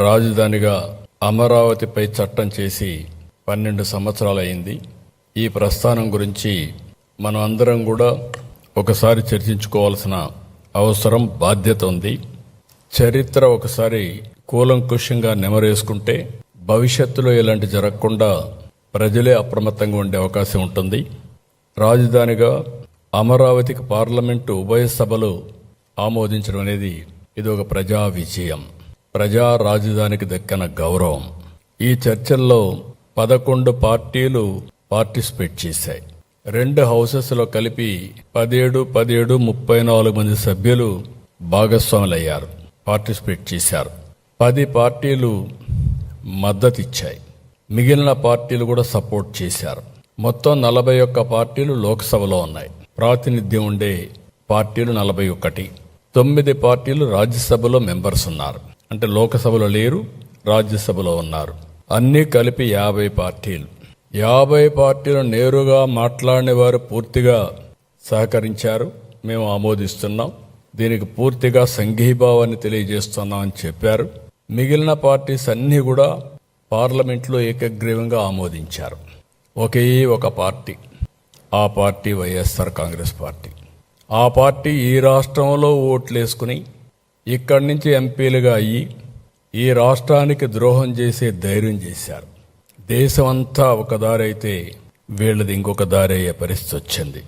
రాజధానిగా అమరావతిపై చట్టం చేసి 12 సంవత్సరాలైంది. ఈ ప్రస్థానం గురించి మనం అందరం కూడా ఒకసారి చర్చించుకోవాల్సిన అవసరం, బాధ్యత ఉంది. చరిత్ర ఒకసారి కూలంకుషంగా నెమరేసుకుంటే భవిష్యత్తులో ఇలాంటి జరగకుండా ప్రజలే అప్రమత్తంగా ఉండే అవకాశం ఉంటుంది. రాజధానిగా అమరావతికి పార్లమెంటు ఉభయ సభలు ఆమోదించడం అనేది ఇది ఒక ప్రజా విజయం, ప్రజా రాజధానికి దక్కిన గౌరవం. ఈ చర్చల్లో 11 పార్టీలు పార్టిసిపేట్ చేశాయి. 2 హౌసెస్లో కలిపి 17 34 మంది సభ్యులు భాగస్వాములయ్యారు, పార్టిసిపేట్ చేశారు. 10 పార్టీలు మద్దతు ఇచ్చాయి, మిగిలిన పార్టీలు కూడా సపోర్ట్ చేశారు. మొత్తం 41 పార్టీలు లోక్సభలో ఉన్నాయి. ప్రాతినిధ్యం ఉండే పార్టీలు 41. 9 పార్టీలు రాజ్యసభలో మెంబర్స్ ఉన్నారు, అంటే లోకసభలో లేరు, రాజ్యసభలో ఉన్నారు. అన్నీ కలిపి 50 పార్టీలు. 50 పార్టీలు నేరుగా మాట్లాడిన వారు పూర్తిగా సహకరించారు. మేము ఆమోదిస్తున్నాం, దీనికి పూర్తిగా సంఘీభావాన్ని తెలియజేస్తున్నాం అని చెప్పారు. మిగిలిన పార్టీస్ అన్నీ కూడా పార్లమెంట్లో ఏకగ్రీవంగా ఆమోదించారు. ఒకే ఒక పార్టీ, ఆ పార్టీ వైఎస్ఆర్ కాంగ్రెస్ పార్టీ. ఆ పార్టీ ఈ రాష్ట్రంలో ఓట్లేసుకుని ఇక్కడి నుంచి ఎంపీలుగా అయ్యి ఈ రాష్ట్రానికి ద్రోహం చేసే ధైర్యం చేశారు. దేశమంతా ఒక దారి అయితే వీళ్ళది ఇంకొక దారి అయ్యే పరిస్థితి వచ్చింది.